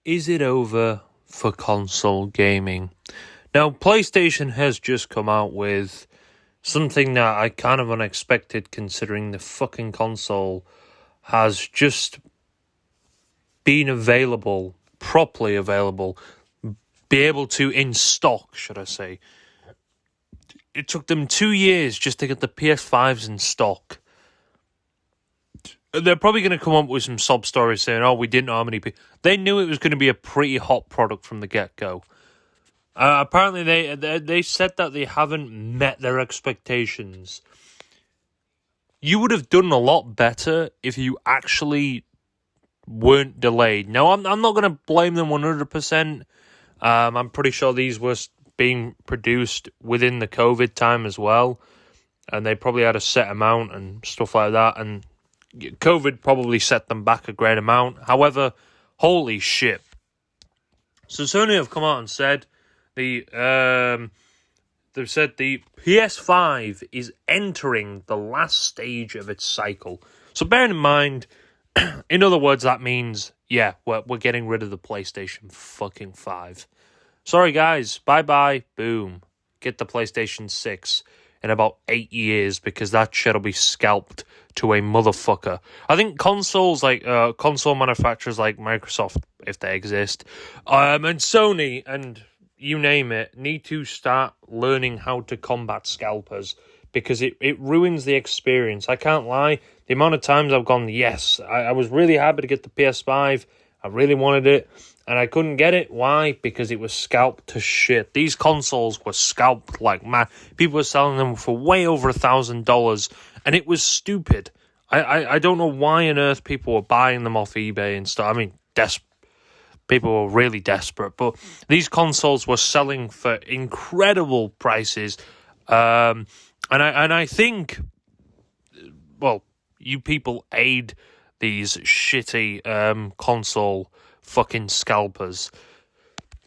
Is it over for console gaming? Now, PlayStation has just come out with something that I kind of unexpected, considering the fucking console has just been available, properly available, be able to in stock, should I say. It took them 2 years just to get the PS5s in stock. They're probably going to come up with some sob stories saying, oh, we didn't know how many people. They knew it was going to be a pretty hot product from the get-go. Apparently, they said that they haven't met their expectations. You would have done a lot better if you actually weren't delayed. Now, I'm not going to blame them 100%. I'm pretty sure these were being produced within the COVID time as well. And they probably had a set amount and stuff like that. And COVID probably set them back a great amount. However, holy shit. So Sony have come out and said they've said the PS5 is entering the last stage of its cycle. So bearing in mind, in other words, that means, yeah, we're getting rid of the PlayStation fucking 5. Sorry guys, bye-bye, boom. Get the PlayStation 6 in about 8 years, because that shit'll be scalped to a motherfucker. I think consoles like console manufacturers like Microsoft, if they exist, and Sony and you name it, need to start learning how to combat scalpers, because it ruins the experience. I can't lie, the amount of times I've gone, yes, I was really happy to get the PS5, I really wanted it, and I couldn't get it. Why? Because it was scalped to shit. These consoles were scalped like mad. People were selling them for way over $1,000, and it was stupid. I don't know why on earth people were buying them off eBay and stuff. I mean, people were really desperate, but these consoles were selling for incredible prices. And I think, well, you people aid these shitty console fucking scalpers.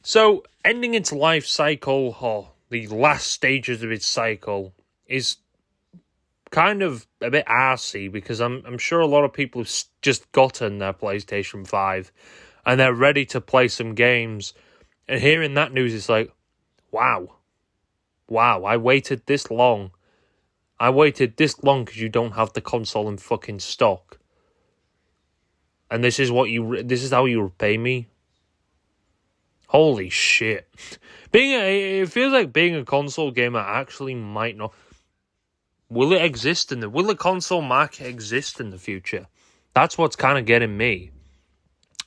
So, ending its life cycle, or the last stages of its cycle, is kind of a bit arsey, because I'm sure a lot of people have just gotten their PlayStation 5 and they're ready to play some games. And hearing that news, it's like, wow, I waited this long. I waited this long because you don't have the console in fucking stock. And this is how you repay me? Holy shit. It feels like being a console gamer actually might not. Will the console market exist in the future? That's what's kind of getting me.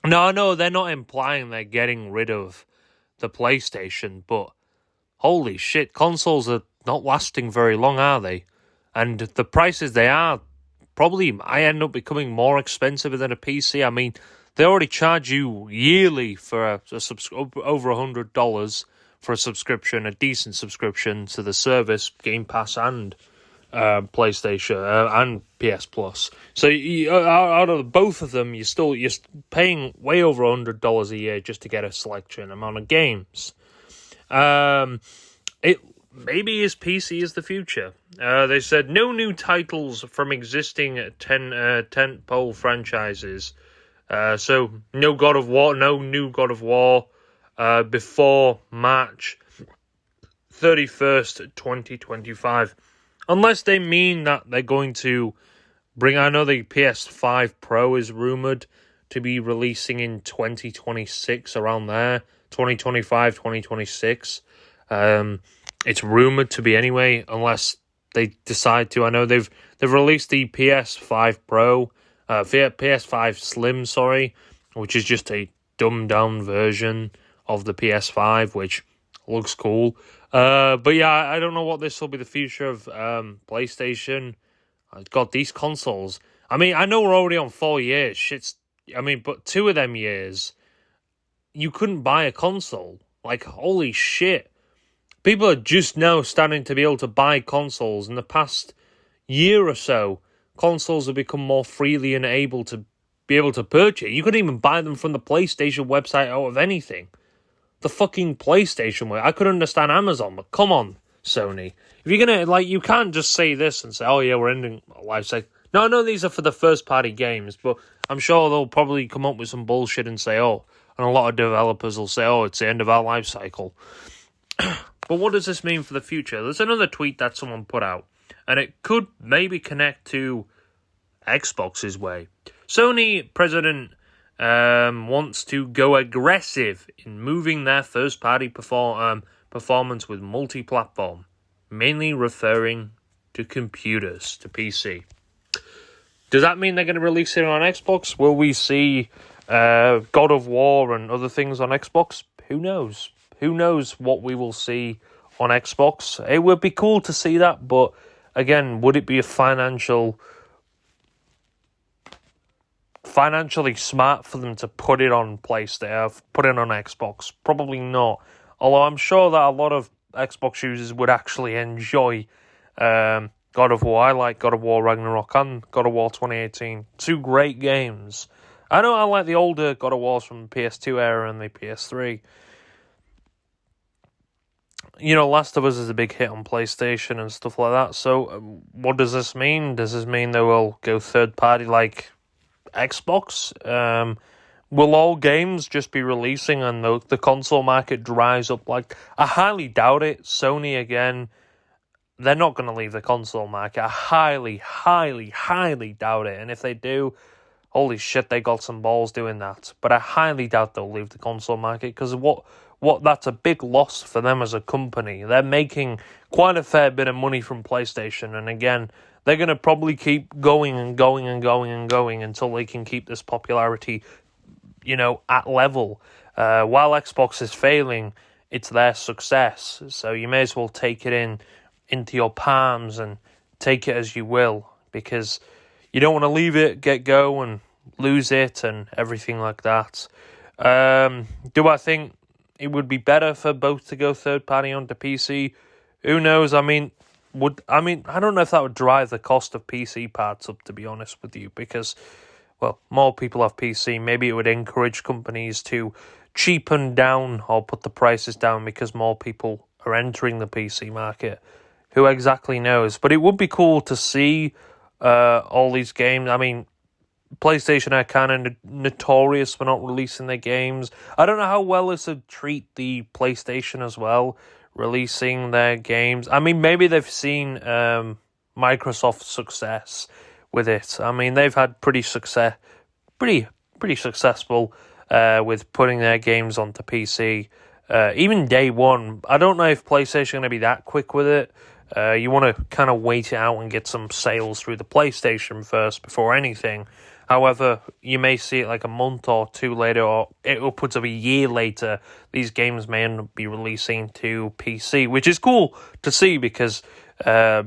No, they're not implying they're getting rid of the PlayStation, but holy shit, consoles are not lasting very long, are they? And the prices they are, probably I end up becoming more expensive than a PC. I mean, they already charge you yearly for over $100 for a subscription, a decent subscription to the service, Game Pass and PlayStation and PS Plus. So out of both of them, you're paying way over $100 a year just to get a selection amount of games. Maybe his PC is the future. They said no new titles from existing tentpole franchises. So no God of War, no new God of War before March 31st, 2025. Unless they mean that they're going to bring... I know the PS5 Pro is rumoured to be releasing in 2026, around there. 2025, 2026. It's rumoured to be anyway, unless they decide to. I know they've released the PS5 Pro, PS5 Slim, which is just a dumbed-down version of the PS5, which looks cool. But yeah, I don't know what this will be the future of PlayStation. God, these consoles. I mean, I know we're already on 4 years. But 2 of them years, you couldn't buy a console. Like, holy shit. People are just now starting to be able to buy consoles. In the past year or so, consoles have become more freely and able to purchase. You couldn't even buy them from the PlayStation website out of anything. The fucking PlayStation way. I could understand Amazon, but come on, Sony. If you're gonna, you can't just say this and say, oh yeah, we're ending life cycle. No, these are for the first party games, but I'm sure they'll probably come up with some bullshit and say, oh, And a lot of developers will say, oh, it's the end of our life cycle. But what does this mean for the future? There's another tweet that someone put out, and it could maybe connect to Xbox's way. Sony president wants to go aggressive in moving their first-party performance with multi-platform, mainly referring to computers, to PC. Does that mean they're going to release it on Xbox? Will we see God of War and other things on Xbox? Who knows? Who knows what we will see on Xbox? It would be cool to see that, but again, would it be financially smart for them to put it on PlayStation, put it on Xbox? Probably not. Although I'm sure that a lot of Xbox users would actually enjoy God of War. I like God of War Ragnarok and God of War 2018. Two great games. I know I like the older God of Wars from the PS2 era and the PS3. You know, Last of Us is a big hit on PlayStation and stuff like that. So, what does this mean? Does this mean they will go third party like Xbox? Will all games just be releasing and the console market dries up? Like, I highly doubt it. Sony, again, they're not going to leave the console market. I highly, highly, highly doubt it. And if they do, holy shit, they got some balls doing that. But I highly doubt they'll leave the console market because what that's a big loss for them as a company. They're making quite a fair bit of money from PlayStation, and again, they're going to probably keep going and going and going and going until they can keep this popularity, you know, at level. While Xbox is failing, it's their success. So you may as well take it into your palms and take it as you will, because you don't want to leave it, get go, and lose it and everything like that. Do I think it would be better for both to go third party onto PC? Who knows? I don't know if that would drive the cost of PC parts up, to be honest with you, because, well, more people have PC. Maybe it would encourage companies to cheapen down or put the prices down because more people are entering the PC market. Who exactly knows? But it would be cool to see all these games. I mean, PlayStation are kind of notorious for not releasing their games. I don't know how well this would treat the PlayStation as well, releasing their games. I mean, maybe they've seen Microsoft's success with it. I mean, they've had pretty successful with putting their games onto PC. Even day one, I don't know if PlayStation are going to be that quick with it. You want to kind of wait it out and get some sales through the PlayStation first before anything. However, you may see it like a month or two later, or upwards of a year later, these games may end up be releasing to PC, which is cool to see because I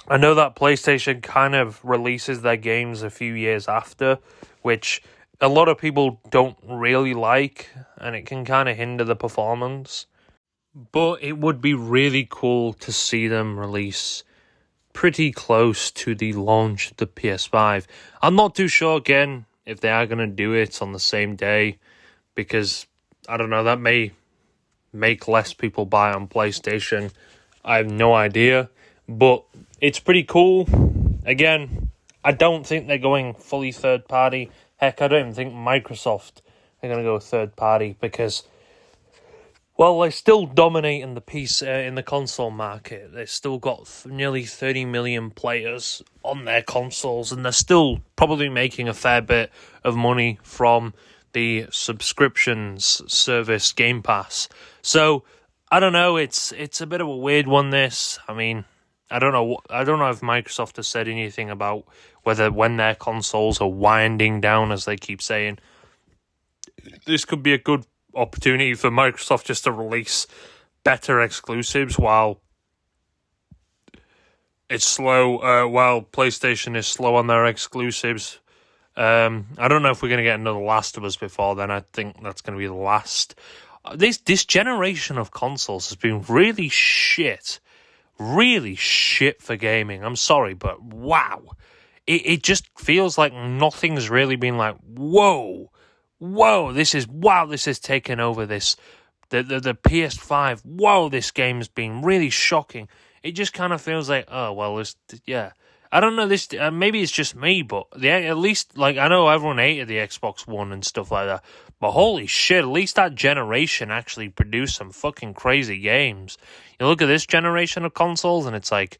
know that PlayStation kind of releases their games a few years after, which a lot of people don't really like, and it can kind of hinder the performance. But it would be really cool to see them release pretty close to the launch of the PS5. I'm not too sure, again, if they are going to do it on the same day, because, I don't know, that may make less people buy on PlayStation. I have no idea, but it's pretty cool. Again, I don't think they're going fully third party. Heck, I don't even think Microsoft are going to go third party because, well, they're still dominating the PC in the console market. They've still got nearly 30 million players on their consoles, and they're still probably making a fair bit of money from the subscriptions service Game Pass. So I don't know. It's a bit of a weird one. This, I mean, I don't know if Microsoft has said anything about when their consoles are winding down, as they keep saying. This could be a good opportunity for Microsoft just to release better exclusives while it's slow, while PlayStation is slow on their exclusives. I don't know if we're going to get another Last of Us before then. I think that's going to be the last. This generation of consoles has been really shit for gaming. I'm sorry, but wow. It just feels like nothing's really been like, whoa, this is taken over this, the PS5, whoa, this game's been really shocking. It just kind of feels like, oh, well, yeah. I don't know, this maybe it's just me, but at least, like, I know everyone hated the Xbox One and stuff like that, but holy shit, at least that generation actually produced some fucking crazy games. You look at this generation of consoles, and it's like,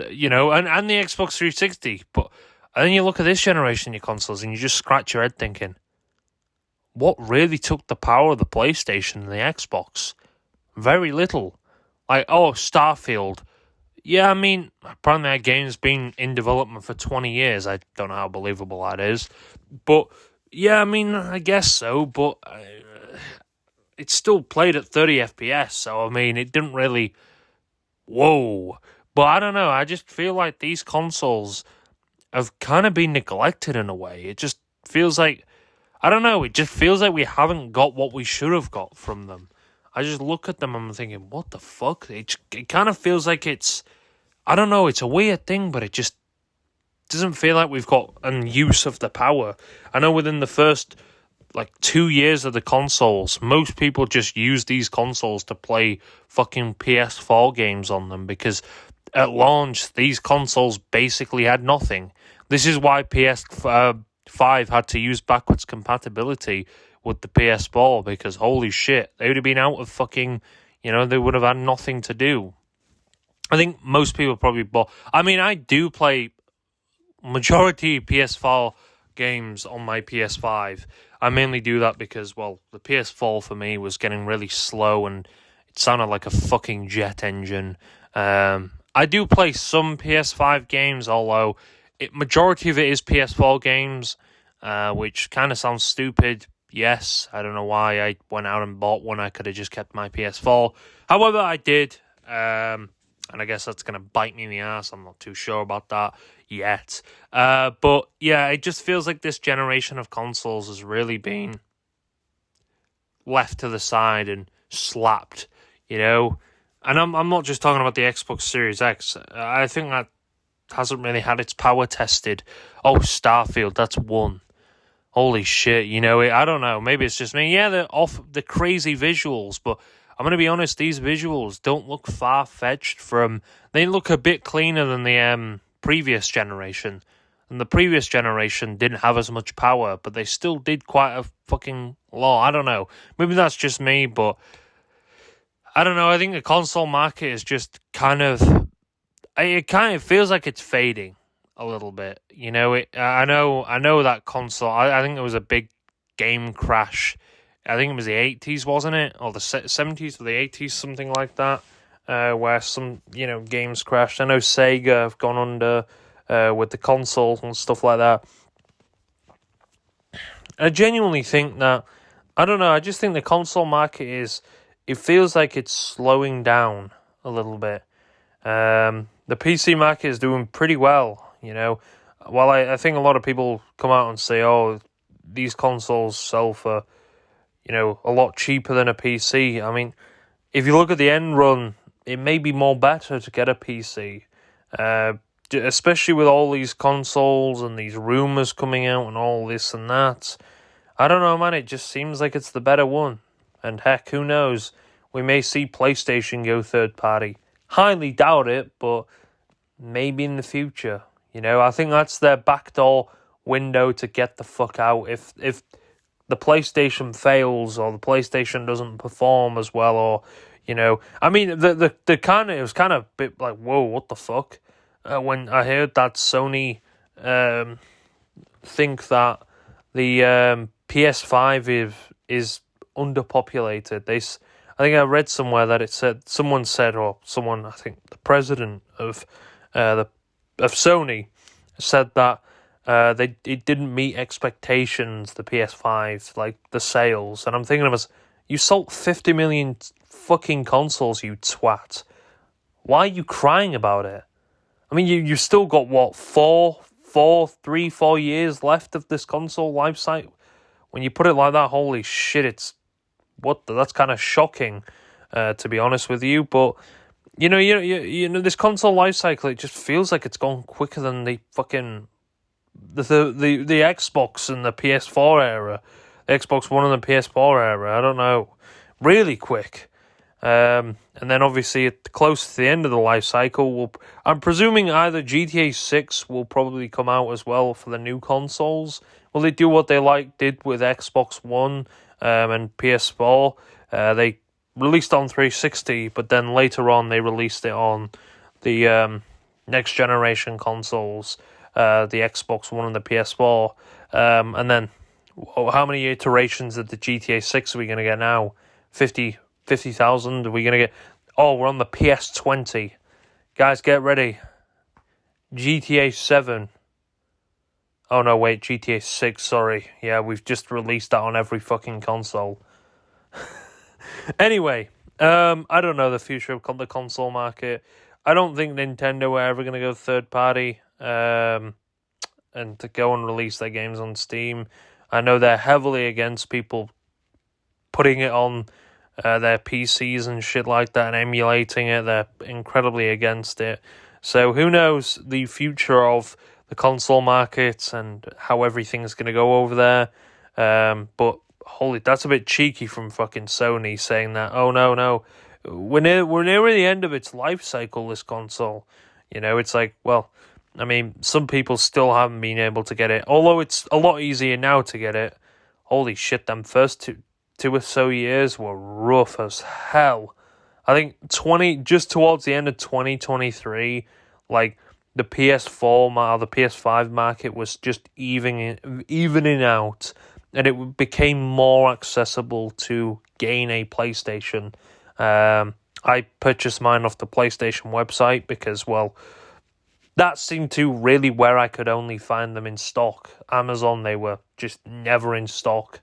you know, and the Xbox 360, but and then you look at this generation of consoles, and you just scratch your head thinking, what really took the power of the PlayStation and the Xbox? Very little. Like, oh, Starfield. Yeah, I mean, apparently that game's been in development for 20 years. I don't know how believable that is. But, yeah, I mean, I guess so. But it still played at 30 FPS. So, I mean, it didn't really... Whoa. But I don't know. I just feel like these consoles have kind of been neglected in a way. It just feels like... I don't know. It just feels like we haven't got what we should have got from them. I just look at them and I'm thinking, what the fuck? It kind of feels like it's, I don't know, it's a weird thing, but it just doesn't feel like we've got an use of the power. I know within the first, 2 years of the consoles, most people just use these consoles to play fucking PS4 games on them, because at launch, these consoles basically had nothing. This is why PS5 had to use backwards compatibility with the PS4, because holy shit, they would have been out of fucking, they would have had nothing to do. I think most people probably bought... I mean, I do play majority PS4 games on my PS5. I mainly do that because, well, the PS4 for me was getting really slow and it sounded like a fucking jet engine. I do play some PS5 games, although majority of it is PS4 games, which kind of sounds stupid. Yes, I don't know why I went out and bought one. I could have just kept my PS4. However, I did. And I guess that's going to bite me in the ass. I'm not too sure about that yet. But yeah, it just feels like this generation of consoles has really been left to the side and slapped, And I'm not just talking about the Xbox Series X. I think that hasn't really had its power tested. Oh, Starfield, that's one. Holy shit, I don't know. Maybe it's just me. Yeah, they're off the crazy visuals, but I'm going to be honest, these visuals don't look far-fetched from... They look a bit cleaner than the previous generation. And the previous generation didn't have as much power, but they still did quite a fucking lot. I don't know. Maybe that's just me, but... I don't know. I think the console market is just kind of... It kind of feels like it's fading a little bit. I know that console... I think there was a big game crash. I think it was the 80s, wasn't it? Or the 70s or the 80s, something like that, where some, games crashed. I know Sega have gone under with the consoles and stuff like that. I genuinely think that, I don't know, I just think the console market it feels like it's slowing down a little bit. The PC market is doing pretty well, While I think a lot of people come out and say, oh, these consoles sell for... a lot cheaper than a PC. I mean, if you look at the end run, it may be more better to get a PC. Especially with all these consoles and these rumors coming out and all this and that. I don't know, man. It just seems like it's the better one. And heck, who knows? We may see PlayStation go third party. Highly doubt it, but maybe in the future. I think that's their backdoor window to get the fuck out. If the PlayStation fails or the PlayStation doesn't perform as well, or I mean the kind of, it was kind of a bit like, whoa, what the fuck, when I heard that Sony think that the PS5 is underpopulated. I think I read somewhere that someone said, I think the president of Sony said that it didn't meet expectations, the PS5, like the sales. And I'm thinking of us, you sold 50 million fucking consoles, you twat. Why are you crying about it? I mean, you still got, what, 4 years left of this console life cycle? When you put it like that, holy shit, that's kind of shocking, to be honest with you. But, this console life cycle, it just feels like it's gone quicker than the fucking... The Xbox and the PS4 era, the Xbox One and the PS4 era, I don't know, really quick. And then obviously at close to the end of the life cycle, I'm presuming either GTA 6 will probably come out as well for the new consoles. Will they do what they did with Xbox One and PS4? They released on 360, but then later on they released it on the next generation consoles, the Xbox One and the PS4. And then how many iterations of the GTA 6 are we going to get now? 50,000? Are we going to get... Oh, we're on the PS20. Guys, get ready. GTA 7. Oh, no, wait, GTA 6, sorry. Yeah, we've just released that on every fucking console. Anyway, I don't know the future of the console market. I don't think Nintendo are ever going to go third party and to go and release their games on Steam. I know they're heavily against people putting it on their PCs and shit like that and emulating it. They're incredibly against it. So who knows the future of the console market and how everything's going to go over there. But holy, that's a bit cheeky from fucking Sony saying that, oh no, we're near the end of its life cycle, this console. You know, it's like, well, I mean, some people still haven't been able to get it, although it's a lot easier now to get it. Holy shit, them first two or so years were rough as hell. I think just towards the end of 2023, like the PS4 or the PS5 market was just evening out, and it became more accessible to gain a PlayStation. I purchased mine off the PlayStation website because, well, that seemed to really where I could only find them in stock. Amazon, they were just never in stock.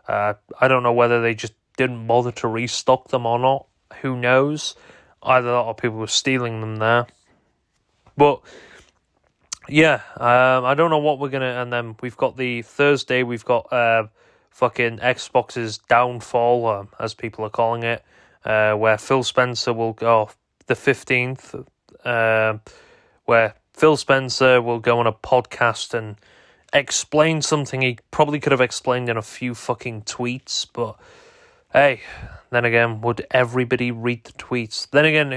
I don't know whether they just didn't bother to restock them or not. Who knows? Either a lot of people were stealing them there. But, yeah, I don't know what we're going to... And then we've got the Thursday, we've got fucking Xbox's downfall, as people are calling it, where Phil Spencer will go... The 15th, where Phil Spencer will go on a podcast and explain something he probably could have explained in a few fucking tweets, but hey, then again, would everybody read the tweets? Then again,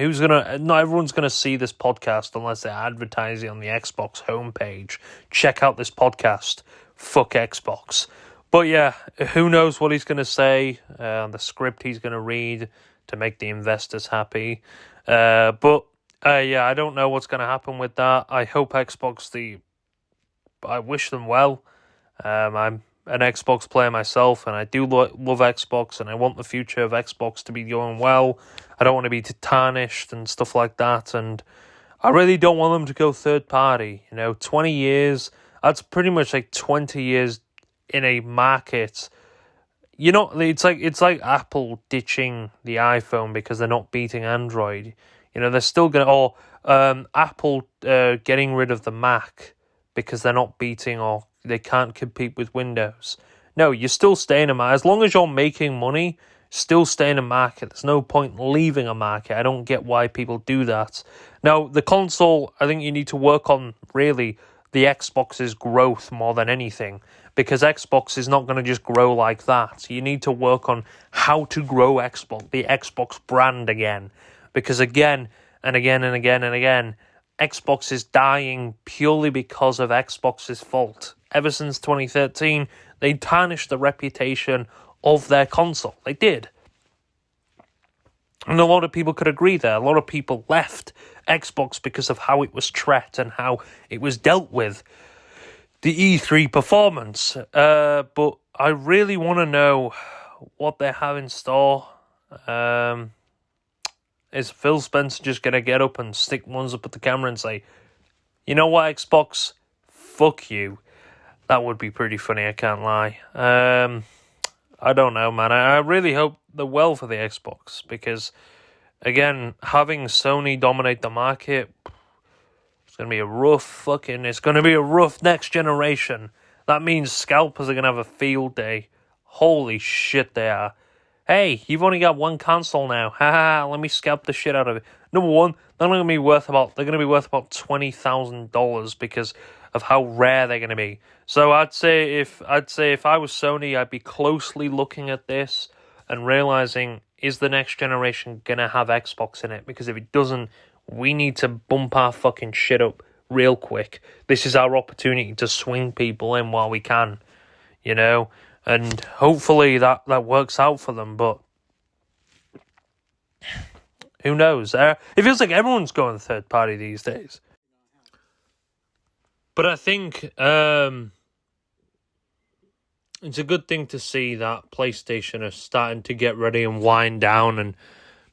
not everyone's gonna see this podcast unless they're advertising on the Xbox homepage. Check out this podcast. Fuck Xbox. But yeah, who knows what he's gonna say, the script he's gonna read to make the investors happy. But yeah, I don't know what's gonna happen with that. I hope Xbox I wish them well. I'm an Xbox player myself, and I do love Xbox, and I want the future of Xbox to be going well. I don't want to be tarnished and stuff like that, and I really don't want them to go third party. 20 years, that's pretty much like 20 years in a market. It's like Apple ditching the iPhone because they're not beating Android. They're still going to... Or Apple getting rid of the Mac because they're not beating or they can't compete with Windows. No, you're still staying in a market. As long as you're making money, still stay in a market. There's no point leaving a market. I don't get why people do that. Now, the console, I think you need to work on, really, the Xbox's growth more than anything, because Xbox is not going to just grow like that. You need to work on how to grow the Xbox brand again, because again and again and again and again, Xbox is dying purely because of Xbox's fault. Ever since 2013, they tarnished the reputation of their console. They did. And a lot of people could agree there. A lot of people left Xbox because of how it was treated and how it was dealt with. The E3 performance. But I really want to know what they have in store. Is Phil Spencer just going to get up and stick ones up at the camera and say, you know what, Xbox? Fuck you. That would be pretty funny, I can't lie. I don't know, man. I really hope the well for the Xbox, because, again, having Sony dominate the market, it's going to be a rough next generation. That means scalpers are going to have a field day. Holy shit, they are. Hey, you've only got one console now. Let me scalp the shit out of it. Number one, they're going to be worth about $20,000 because of how rare they're going to be. So I'd say if I was Sony, I'd be closely looking at this and realizing is the next generation going to have Xbox in it? Because if it doesn't, we need to bump our fucking shit up real quick. This is our opportunity to swing people in while we can, you know? And hopefully that works out for them, but who knows? It feels like everyone's going third party these days. But I think it's a good thing to see that PlayStation are starting to get ready and wind down and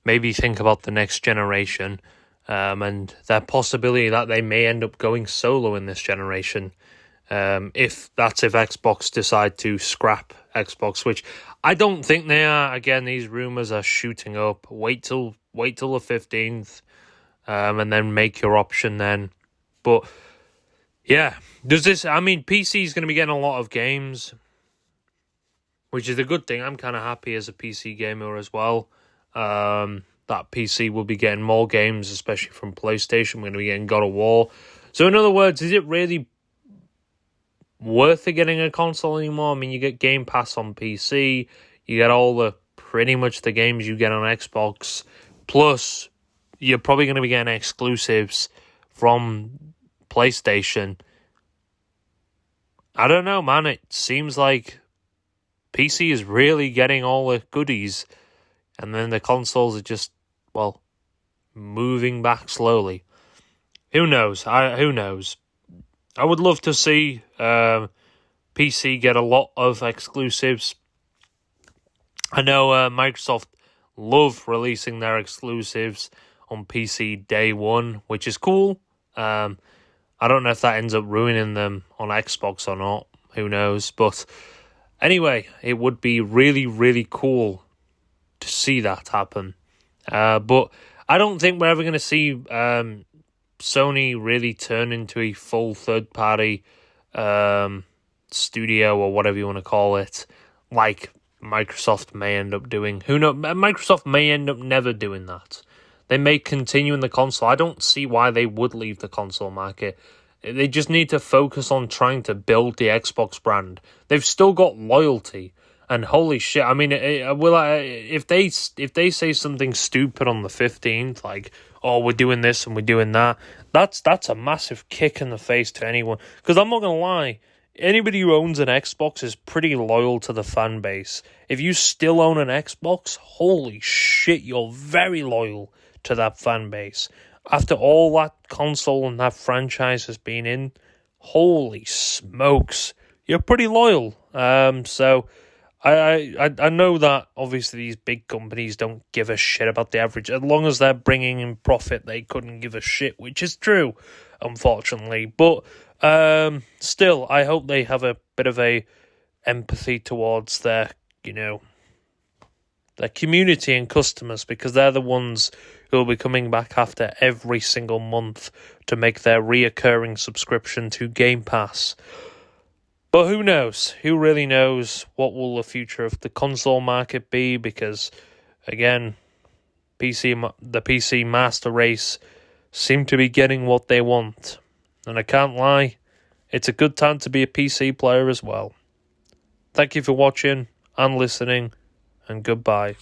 maybe think about the next generation and the possibility that they may end up going solo in this generation. If Xbox decide to scrap Xbox, which I don't think they are. Again, these rumors are shooting up. Wait till the 15th, and then make your option then. But yeah, PC is going to be getting a lot of games, which is a good thing. I'm kind of happy as a PC gamer as well. That PC will be getting more games, especially from PlayStation. We're going to be getting God of War. So in other words, is it really worth it getting a console anymore? I mean, you get Game Pass on PC, you get pretty much the games you get on Xbox, plus you're probably going to be getting exclusives from PlayStation. I don't know, man. It seems like PC is really getting all the goodies, and then the consoles are just, moving back slowly. Who knows? Who knows? I would love to see PC get a lot of exclusives. I know Microsoft love releasing their exclusives on PC day one, which is cool. I don't know if that ends up ruining them on Xbox or not. Who knows? But anyway, it would be really, really cool to see that happen. But I don't think we're ever going to see Sony really turn into a full third-party studio or whatever you want to call it, like Microsoft may end up doing. Who knows? Microsoft may end up never doing that. They may continue in the console. I don't see why they would leave the console market. They just need to focus on trying to build the Xbox brand. They've still got loyalty. And holy shit, I mean, if they say something stupid on the 15th, like, oh, we're doing this and we're doing that, that's a massive kick in the face to anyone. Because I'm not going to lie, anybody who owns an Xbox is pretty loyal to the fan base. If you still own an Xbox, holy shit, you're very loyal to that fan base. After all that console and that franchise has been in, holy smokes, you're pretty loyal. So I know that obviously these big companies don't give a shit about the average. As long as they're bringing in profit, they couldn't give a shit, which is true, unfortunately. But still, I hope they have a bit of a empathy towards their community and customers, because they're the ones who will be coming back after every single month to make their reoccurring subscription to Game Pass. But who knows? Who really knows? What will the future of the console market be? Because, again, the PC master race seem to be getting what they want. And I can't lie, it's a good time to be a PC player as well. Thank you for watching and listening, and goodbye.